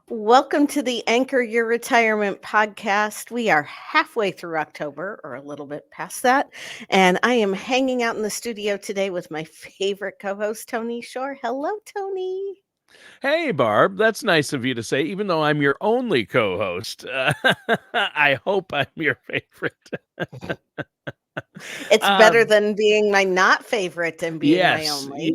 Welcome to the Anchor Your Retirement podcast. We are halfway through October, or a little bit past that. And I am hanging out in the studio today with my favorite co host, Tony Shore. Hello, Tony. Hey, Barb, that's nice of you to say, even though I'm your only co-host. I hope I'm your favorite. It's better Um, than being my not favorite and being my yes, only.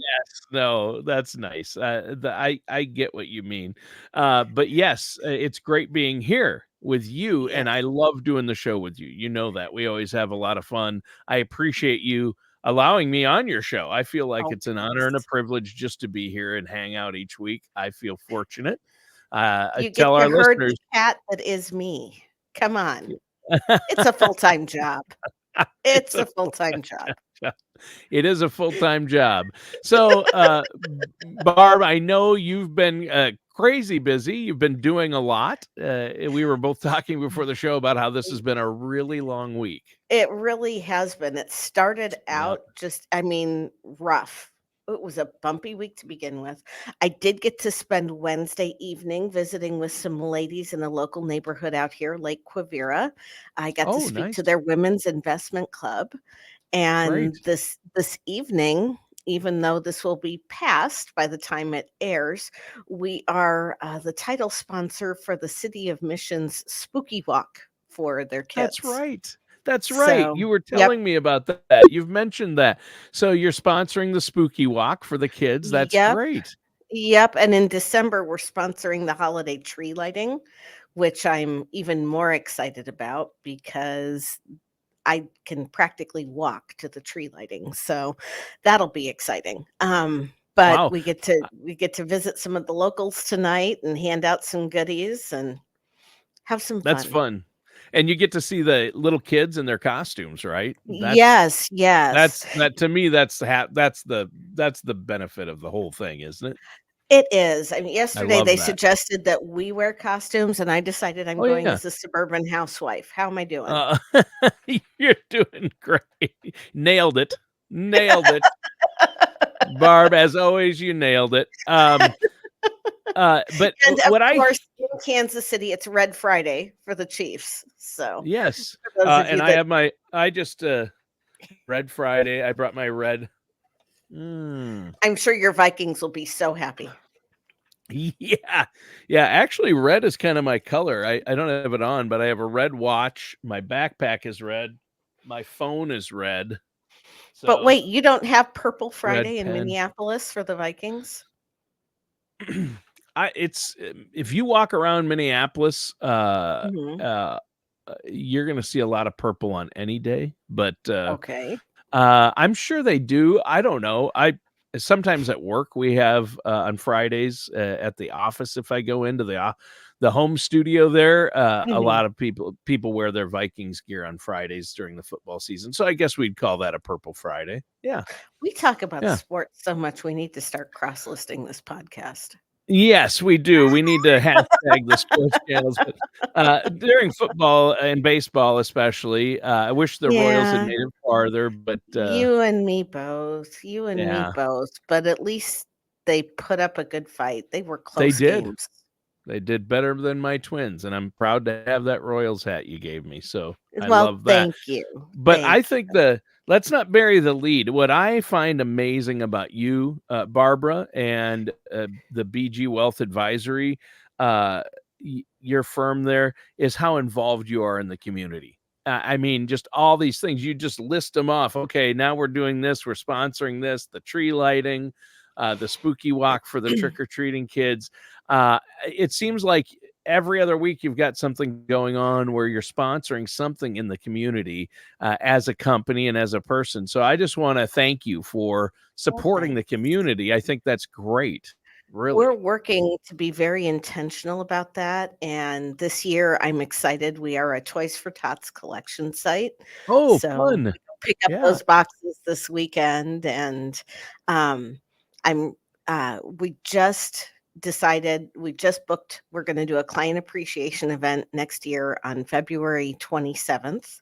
no, that's nice. I get what you mean. But yes, it's great being here with you, Yes. and I love doing the show with you. You know that. We always have a lot of fun. I appreciate you allowing me on your show. I feel like Oh, it's an honor and a please. privilege just to be here and hang out each week. I feel fortunate. I You get tell to our herd the listeners. cat that is me. Come on. It's a full time job. It's It's a a full time job. job. It is a full-time job. So, Barb, I know you've been crazy busy. You've been doing a lot. We were both talking before the show about how this has been a really long week. It really has been. It started Yeah. out rough. It was a bumpy week to begin with. I did get to spend Wednesday evening visiting with some ladies in a local neighborhood out here, Lake Quivira. I got to Oh, speak to nice. their women's investment club. And Great. this evening, even though this will be past by the time it airs, we are the title sponsor for the City of Mission's Spooky Walk for their That's kids. right. That's right. So, You were yep, telling me about that. You've mentioned that. So you're sponsoring the Spooky Walk for the kids. That's yep, great. yep. And in December, we're sponsoring the holiday tree lighting, which I'm even more excited about because I can practically walk to the tree lighting. So that'll be exciting. But Wow. we get to visit some of the locals tonight and hand out some goodies and have some That's fun. fun. And you get to see the little kids in their costumes, right? Yes, yes. That to me, that's the benefit of the whole thing, isn't it? It is. I mean, I yesterday they love that. suggested that we wear costumes, and I decided I'm Oh, going yeah. as a suburban housewife. How am I doing? Uh, you're doing great. Nailed it. Nailed it. Barb, as always, you nailed it. But And of what I course, in Kansas City, it's Red Friday for the Chiefs. So yes, for those of you and that I just Red Friday. I brought my red. Mm. I'm sure your Vikings will be so happy. Yeah. Yeah, actually red is kind of my color. I don't have it on, but I have a red watch. My backpack is red. My phone is red. But So, wait, you don't have Purple red Friday in pen. Minneapolis for the Vikings? If you walk around Minneapolis, Mhm. you're going to see a lot of purple on any day, but Okay. I'm sure they do. I don't know. I sometimes at work we have on Fridays at the office. If I go into the home studio there, a Mhm. lot of people wear their Vikings gear on Fridays during the football season. So I guess we'd call that a Purple Friday. Yeah, We talk about yeah. sports so much, we need to start cross-listing this podcast. Yes, we do. We need to hashtag the sports channels, but during football and baseball, especially, I wish the Royals had Yeah, made it farther. But you and me both. You and me yeah, both. But at least they put up a good fight. They were they close did. games. They did better than my twins, and I'm proud to have that Royals hat you gave me. So I Well, love that. thank you. But I Thank you. think let's not bury the lead. What I find amazing about you, Barbara, and the BG Wealth Advisory, uh, your firm there, is how involved you are in the community. I mean, just all these things. You just list them off. Okay, now we're doing this. We're sponsoring this. The tree lighting, the spooky walk for the trick or treating kids. It seems like every other week you've got something going on where you're sponsoring something in the community as a company and as a person. So I just want to thank you for Well, supporting thanks. the community. I think that's great. We're Really. working to be very intentional about that, and this year, I'm excited. We are a Toys for Tots collection site, Oh, so fun. we will pick up Yeah. those boxes this weekend, and, um, I'm we just booked we're gonna do a client appreciation event next year on February 27th,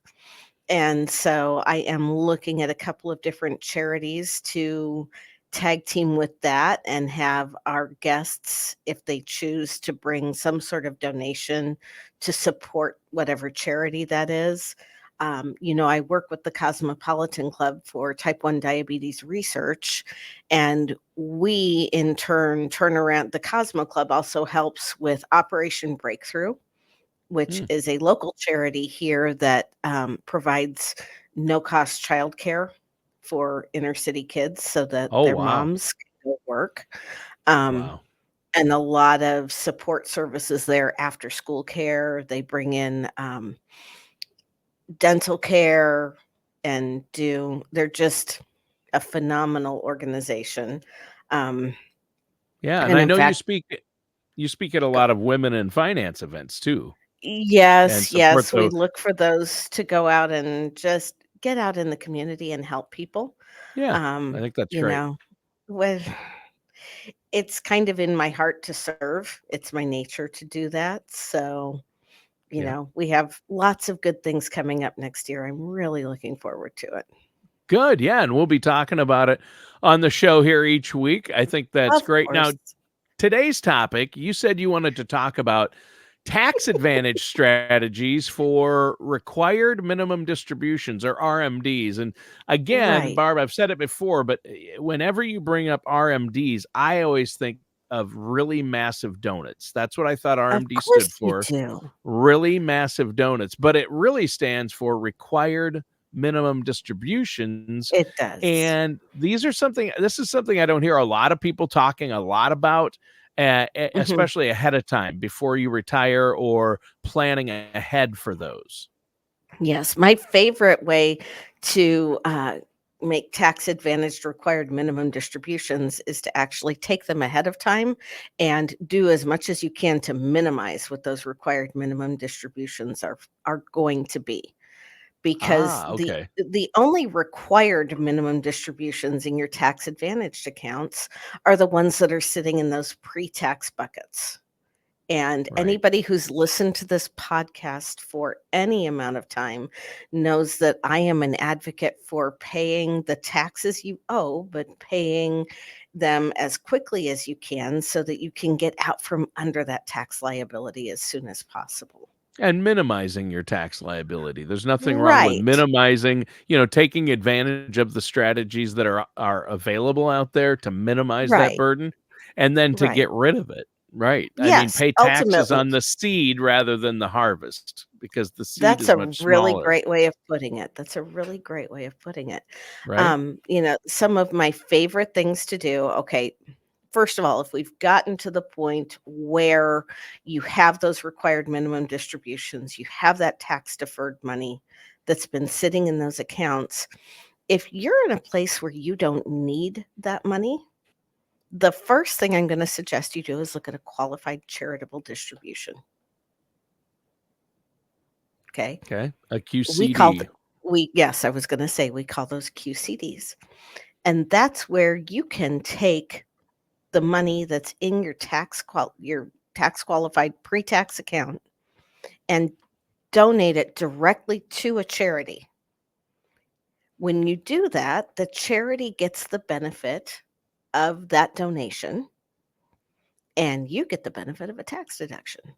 and so I am looking at a couple of different charities to tag team with that and have our guests, if they choose to bring some sort of donation to support whatever charity that is. I work with the Cosmopolitan Club for type 1 diabetes research, and we in turn around. The Cosmo Club also helps with Operation Breakthrough, which Hmm. is a local charity here that provides no cost childcare for inner city kids so that Oh, their wow. moms can go work. Um, Wow. and a lot of support services there, after school care. They bring in dental care and they're just a phenomenal organization. Um, Yeah, and and I in know fact, you speak at a lot of women in finance events too and yes, support yes, we those. look for those to go out and just get out in the community and help people. Yeah, I Um, think that's you great. know, with it's kind of in my heart to serve. It's my nature to do that. So, Yeah. we have lots of good things coming up next year. I'm really looking forward to it. Good, yeah, and we'll be talking about it on the show here each week. I think that's Of great. Now, course. today's topic, you said you wanted to talk about tax advantage strategies for required minimum distributions or RMDs. And again, Right. Barb, I've said it before, but whenever you bring up RMDs, I always think of really massive donuts. That's what I thought Of RMD stood course you for, do. really massive donuts, but it really stands for required minimum distributions. It does. And this is something I don't hear a lot of people talking a lot about, Mhm. especially ahead of time before you retire or planning ahead for those. Yes, my favorite way to make tax advantaged required minimum distributions is to actually take them ahead of time and do as much as you can to minimize what those required minimum distributions are going to be. Because Ah, the okay. the only required minimum distributions in your tax advantaged accounts are the ones that are sitting in those pre-tax buckets. And Right. anybody who's listened to this podcast for any amount of time knows that I am an advocate for paying the taxes you owe, but paying them as quickly as you can so that you can get out from under that tax liability as soon as possible. And minimizing your tax liability. There's nothing wrong with Right, minimizing, taking advantage of the strategies that are available out there to minimize that right, burden and then to right. get rid of it. Right. I mean, Yes, pay taxes ultimately. on the seed rather than the harvest because the seed That's is a much really smaller, great way of putting it. That's a really great way of putting it. right? Some of my favorite things to do. Okay, first of all, if we've gotten to the point where you have those required minimum distributions, you have that tax deferred money that's been sitting in those accounts. If you're in a place where you don't need that money, the first thing I'm going to suggest you do is look at a qualified charitable distribution. Okay. Okay. A We call QCD. th we yes, I was gonna say we call those QCDs, and that's where you can take the money that's in your tax qualified pre-tax account and donate it directly to a charity. When you do that, the charity gets the benefit of that donation, and you get the benefit of a tax deduction.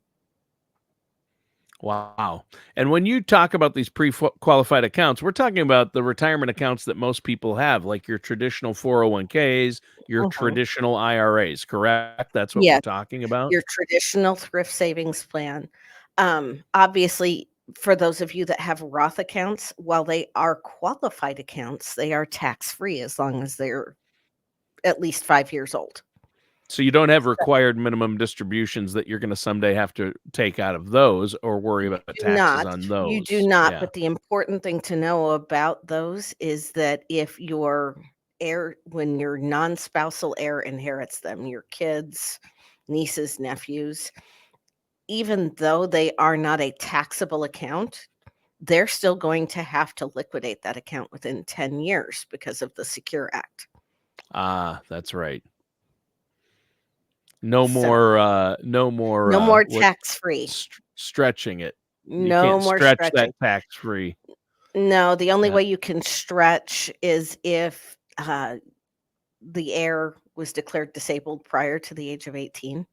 Wow. And when you talk about these pre-qualified accounts, we're talking about the retirement accounts that most people have, like your traditional 401ks, your Mhm. traditional IRAs, correct? That's what we're Yes, talking about? your traditional thrift savings plan. Obviously, for those of you that have Roth accounts, while they are qualified accounts, they are tax-free as long as they're at least 5 years old. So you don't have required minimum distributions that you're gonna someday have to take out of those or worry You about do taxes not, on you do those. not, Yeah. but the important thing to know about those is that if your when your non-spousal heir inherits them, your kids, nieces, nephews, even though they are not a taxable account, they're still going to have to liquidate that account within 10 years because of the Secure Act. Ah, that's right. So, No more, no more what tax-free. stretching it. You No can't more stretch that stretching. tax-free. No, the only Yeah. way you can stretch is if, the heir was declared disabled prior to the age of 18,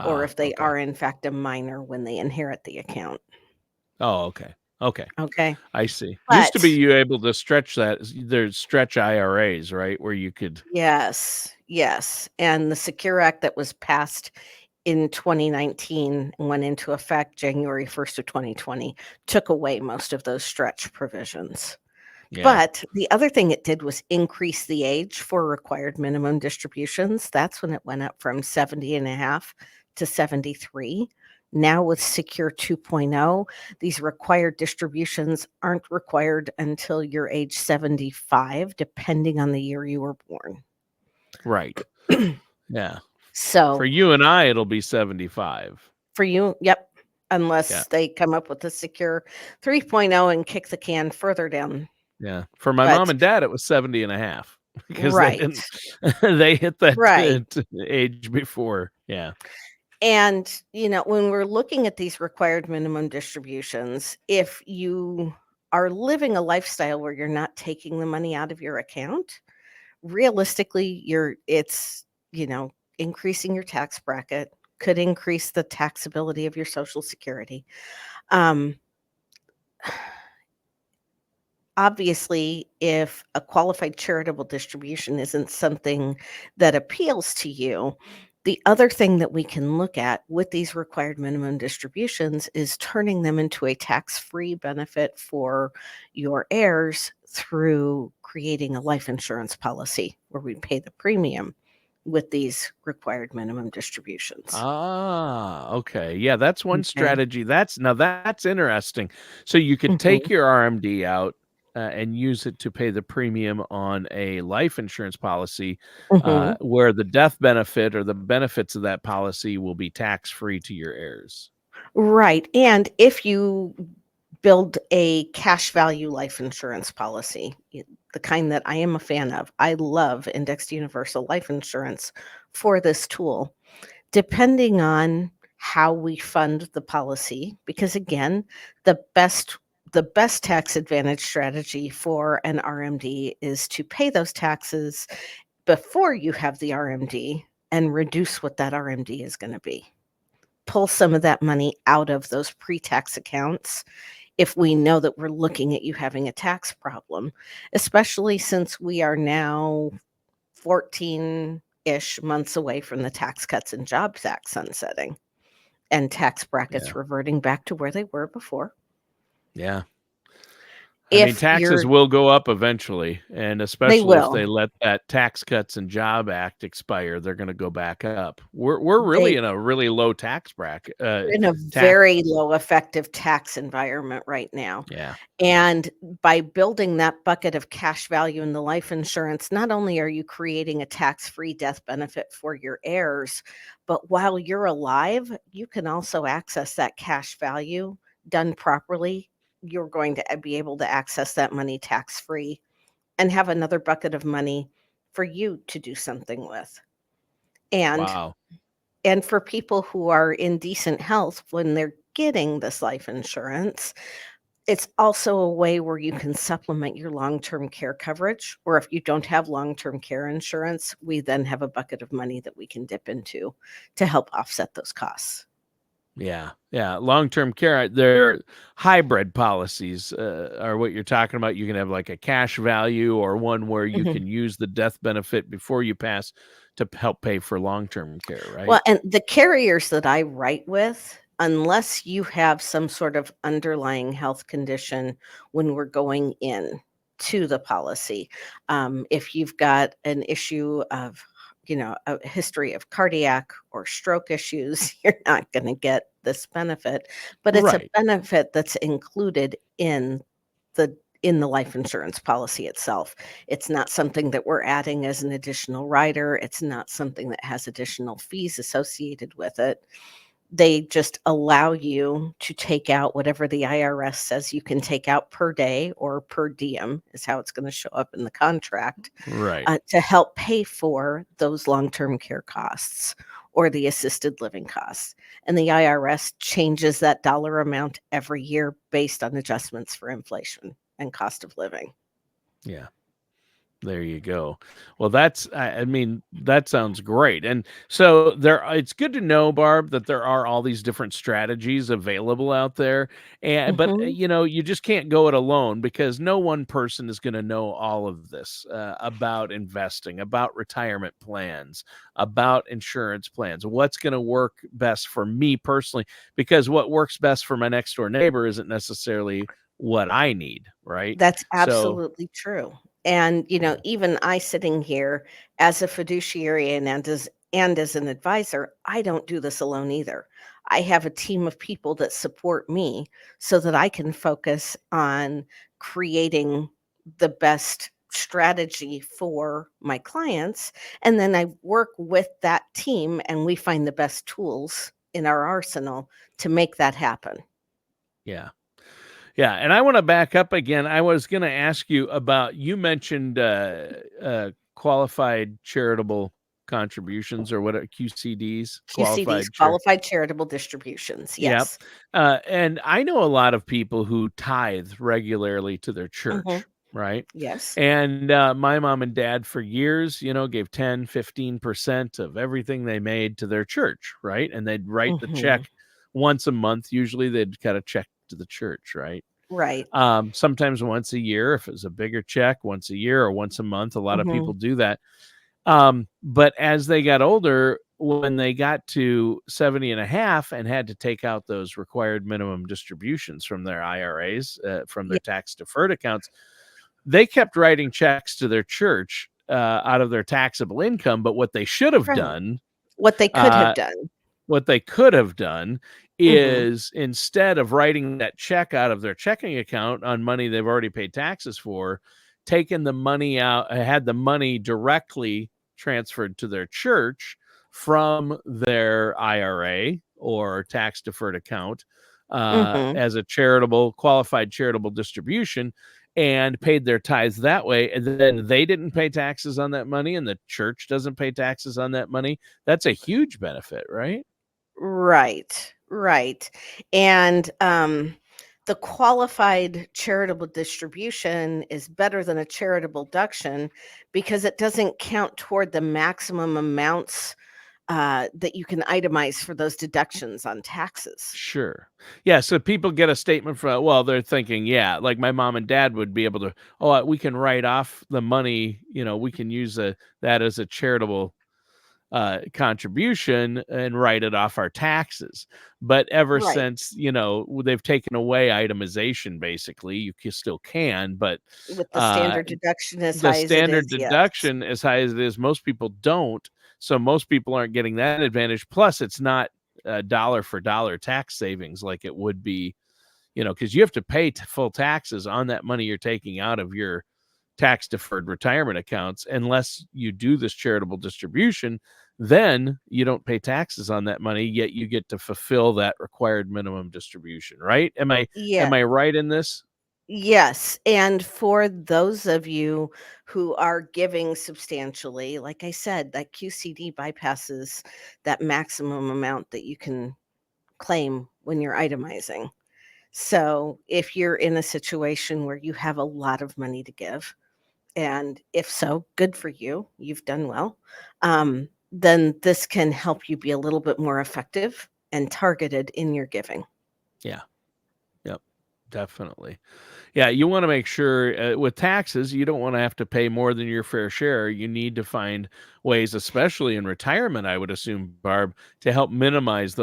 or if they Okay. are in fact a minor when they inherit the account. Oh, okay. Okay. Okay. I see. Used to be But you able to stretch that. There's stretch IRAs, right? Where you could. yes, yes. And the Secure Act that was passed in 2019 and went into effect January 1st of 2020 took away most of those stretch provisions. Yeah. But the other thing it did was increase the age for required minimum distributions. That's when it went up from 70 and a half to 73. Now with Secure 2.0, these required distributions aren't required until you're age 75, depending on the year you were born. Right. Yeah. For So you and I, it'll be 75. for you, yep, Yeah. unless they come up with a Secure 3.0 and kick the can further down. Yeah. For my mom But and dad, it was 70 and a half because they right, didn't, they hit that right. age before. Yeah. And, when we're looking at these required minimum distributions, if you are living a lifestyle where you're not taking the money out of your account, realistically, it's, increasing your tax bracket, could increase the taxability of your Social Security. Um, Obviously, if a qualified charitable distribution isn't something that appeals to you, the other thing that we can look at with these required minimum distributions is turning them into a tax-free benefit for your heirs through creating a life insurance policy where we pay the premium with these required minimum distributions. Okay. Yeah, that's one Okay. strategy. That's interesting. So you could take Mhm. your RMD out and use it to pay the premium on a life insurance policy, Mhm. where the death benefit or the benefits of that policy will be tax free to your heirs. Right, and if you build a cash value life insurance policy, the kind that I am a fan of. I love indexed universal life insurance for this tool. Depending on how we fund the policy, because again, the best tax advantage strategy for an RMD is to pay those taxes before you have the RMD and reduce what that RMD is going to be. Pull some of that money out of those pre-tax accounts if we know that we're looking at you having a tax problem, especially since we are now 14-ish months away from the Tax Cuts and Jobs Act sunsetting and tax Yeah. brackets reverting back to where they were before. Yeah. I mean, If taxes you're will go up eventually, and They especially if will. they let that Tax Cuts and Job Act expire, they're going to go back up. We're really They in a really low tax bracket. We're in a Tax. very low effective tax environment right now. Yeah. And by building that bucket of cash value in the life insurance, not only are you creating a tax-free death benefit for your heirs, but while you're alive, you can also access that cash value. Done properly, you're going to be able to access that money tax-free and have another bucket of money for you to do something with. And Wow. and for people who are in decent health when they're getting this life insurance, it's also a way where you can supplement your long-term care coverage, or if you don't have long-term care insurance, we then have a bucket of money that we can dip into to help offset those costs. Yeah, yeah. Long-term care, they're hybrid policies, are what you're talking about. You can have like a cash value or one where you Mhm. can use the death benefit before you pass to help pay for long-term care, right? Well, and the carriers that I write with, unless you have some sort of underlying health condition when we're going in to the policy, if you've got an issue of, a history of cardiac or stroke issues, you're not going to get this benefit. But it's a Right. benefit that's included in the life insurance policy itself. It's not something that we're adding as an additional rider. It's not something that has additional fees associated with it. They just allow you to take out whatever the IRS says you can take out per day, or per diem is how it's going to show up in the contract, Right. to help pay for those long-term care costs or the assisted living costs. And the IRS changes that dollar amount every year based on adjustments for inflation and cost of living. Yeah. There you go. Well, I mean, that sounds great. And so it's good to know, Barb, that there are all these different strategies available out there. And but Hmm. you just can't go it alone because no one person is going to know all of this about investing, about retirement plans, about insurance plans, what's going to work best for me personally, because what works best for my next door neighbor isn't necessarily what I need, right? That's So, absolutely true. And, yeah. even I sitting here as a fiduciary and as an advisor, I don't do this alone either. I have a team of people that support me so that I can focus on creating the best strategy for my clients. And then I work with that team and we find the best tools in our arsenal to make that happen. Yeah. Yeah, and I wanna back up again. I was gonna ask you about you mentioned, qualified charitable contributions or what are QCDs? QCDs, qualified charitable distributions. Yep. Yes. And I know a lot of people who tithe regularly to their Mhm. church, right? Yes. And, my mom and dad for years, gave 10, 15% of everything they made to their church, right? And they'd write the Mhm. check once a month. Usually, they'd cut a check to the church, right? Right. Sometimes once a year, if it was a bigger check, once a year or once a month. A lot of people Mhm. do that. But as they got older, when they got to 70 and a half and had to take out those required minimum distributions from their IRAs, from Yeah. their tax deferred accounts, they kept writing checks to their church out of their taxable income. But Right. What they could have uh, done. what they could have done Mhm. is instead of writing that check out of their checking account on money they've already paid taxes for, taken the money out, had the money directly transferred to their church from their IRA or tax deferred account Mhm. as a qualified charitable distribution and paid their tithes that way. And then they didn't pay taxes on that money, and the church doesn't pay taxes on that money. That's a huge benefit, right? Right. Right. And, the qualified charitable distribution is better than a charitable deduction because it doesn't count toward the maximum amounts, that you can itemize for those deductions on taxes. Sure. Yeah, so people get a statement from well, they're thinking, yeah, like my mom and dad would be able to, "Oh, we can write off the money, we can use that as a charitable contribution and write it off our taxes." But ever Right. since, they've taken away itemization, basically, still can, but With the uh, standard deduction as the high as it standard is, yes. deduction, as high as it is, most people don't. So most people aren't getting that advantage. Plus, it's not dollar for dollar tax savings like it would be, because you have to pay full taxes on that money you're taking out of your tax deferred retirement accounts unless you do this charitable distribution. Then you don't pay taxes on that money, yet you get to fulfill that required minimum distribution, right? Yeah. Am I right in this? Yes, and for those of you who are giving substantially, like I said, that QCD bypasses that maximum amount that you can claim when you're itemizing. So, if you're in a situation where you have a lot of money to give, and if so, good for you, you've done well, then this can help you be a little bit more effective and targeted in your giving. Yeah. Yep. Definitely. Yeah, you wanna make sure, with taxes, you don't wanna have to pay more than your fair share. You need to find ways, especially in retirement, I would assume, Barb, to help minimize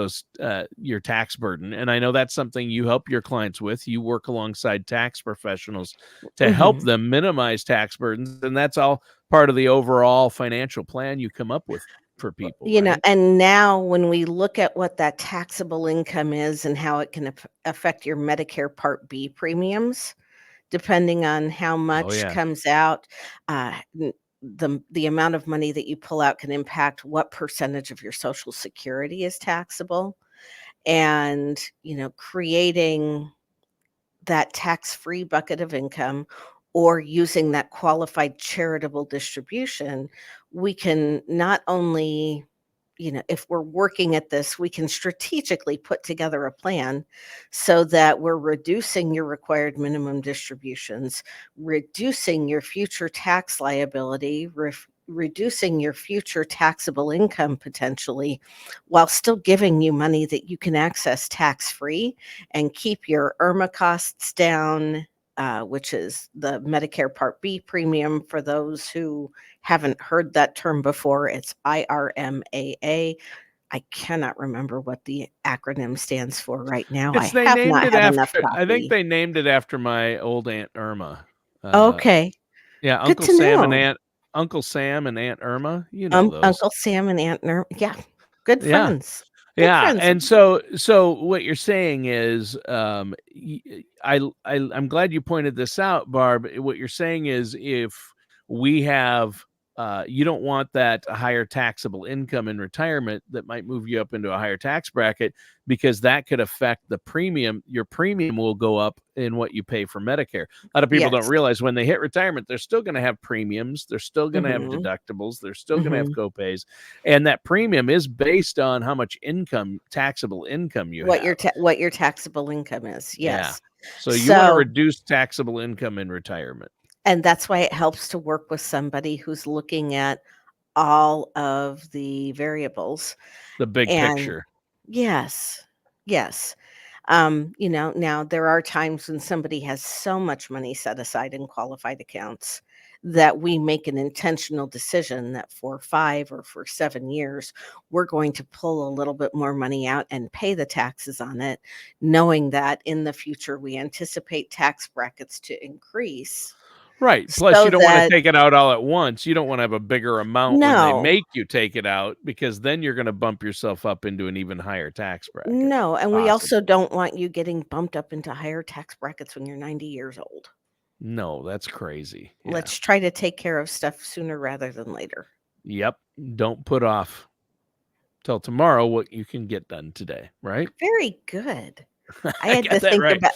your tax burden, and I know that's something you help your clients with. You work alongside tax professionals to help Mhm. them minimize tax burdens, and that's all part of the overall financial plan you come up with for people, right? And now when we look at what that taxable income is and how it can affect your Medicare Part B premiums, depending on how Oh, much yeah. comes out, the amount of money that you pull out can impact what percentage of your Social Security is taxable. And, creating that tax-free bucket of income or using that qualified charitable distribution, we can not only if we're working at this, we can strategically put together a plan so that we're reducing your required minimum distributions, reducing your future tax liability, reducing your future taxable income potentially, while still giving you money that you can access tax-free and keep your IRMA costs down, which is the Medicare Part B premium. For those who haven't heard that term before, it's IRMAA. I cannot remember what the acronym stands for right now. I They have named not it had enough after, I think coffee. they named it after my old Aunt Irma. Uh, Okay, yeah, good to know. Uncle Sam and Aunt Irma, you know those. Uncle Sam and Aunt Ner yeah, good Yeah. friends. Good Yeah, friends of and mine. so what you're saying is, I'm glad you pointed this out, Barb. What you're saying is, if we have, you don't want that higher taxable income in retirement that might move you up into a higher tax bracket, because that could affect the premium. Your premium will go up in what you pay for Medicare. A lot of people don't Yes. realize when they hit retirement, they're still going to have premiums, they're still going to have Mhm, deductibles, they're still going to have mhm. copays, and that premium is based on how much taxable income you have. What your taxable income is, Yeah. yes. So you want to So reduce taxable income in retirement, and that's why it helps to work with somebody who's looking at all of the variables. the big And picture. yes, yes. Now there are times when somebody has so much money set aside in qualified accounts that we make an intentional decision that for 5 or for 7 years, we're going to pull a little bit more money out and pay the taxes on it, knowing that in the future we anticipate tax brackets to increase Right. Plus, you so don't want to that take it out all at once. You don't want to have a bigger amount when they no, make you take it out, because then you're going to bump yourself up into an even higher tax bracket, no, and we also possibly. don't want you getting bumped up into higher tax brackets when you're 90 years old. No, that's crazy. Yeah. Let's try to take care of stuff sooner rather than later. Yep. Don't put off till tomorrow what you can get done today, right? Very good. I I had to got that think right. about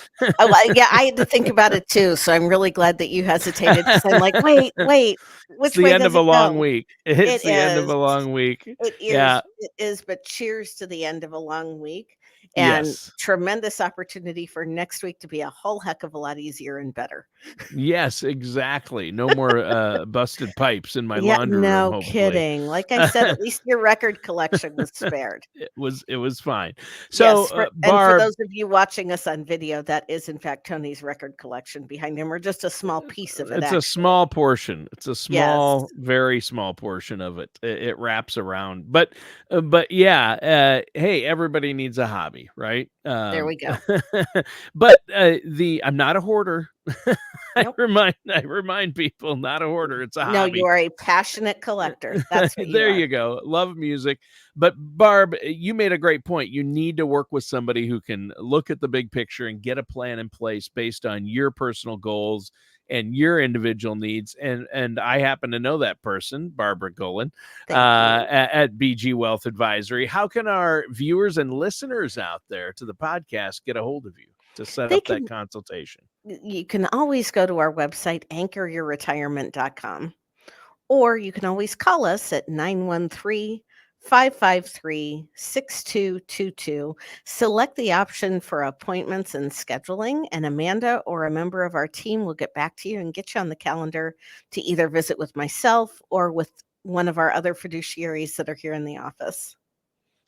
yeah, I had to think about it too, so I'm really glad that you hesitated because 'cause I'm like, "Wait, wait, It's which the way end does of a it long go?" week. It It's the end of is. a long week. It Yeah. is. It is, but cheers to the end of a long week, and Yes. tremendous opportunity for next week to be a whole heck of a lot easier and better. Yes, exactly. No more busted pipes in my Yeah, laundry room, no hopefully. kidding. Like I said, at least your record collection was spared. It was fine. So, Yes, for Barb, those of you watching us on video, that is in fact Tony's record collection behind him, or just a small piece of it, it's a actually. small portion. It's a Yes, small, very small portion of it. It wraps around, but yeah. Hey, everybody needs a hobby, right? there we go. But I'm not a hoarder. Nope. I remind people, not a hoarder. It's a No, you hobby. are a passionate collector. That's what you There are. you go. Love music. But Barb, you made a great point. You need to work with somebody who can look at the big picture and get a plan in place based on your personal goals and your individual needs. And I happen to know that person, Barbara Golan, Thank you. at BG Wealth Advisory. How can our viewers and listeners out there to the podcast get a hold of you to set They up that can consultation? You can always go to our website, anchoryourretirement.com, or you can always call us at 913-553-6222. Select the option for appointments and scheduling, and Amanda or a member of our team will get back to you and get you on the calendar to either visit with myself or with one of our other fiduciaries that are here in the office.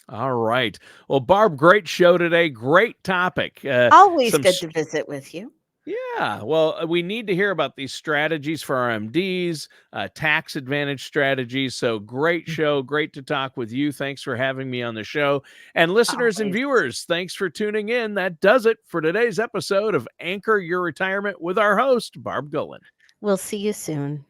All right. Well, Barb, great show today. Great topic. Always Some good to visit with you. Yeah, well, we need to hear about these strategies for RMDs, tax advantage strategies. So great show. Great to talk with you. Thanks for having me on the show. And listeners and Always. viewers, thanks for tuning in. That does it for today's episode of Anchor Your Retirement with our host, Barb Golan. We'll see you soon.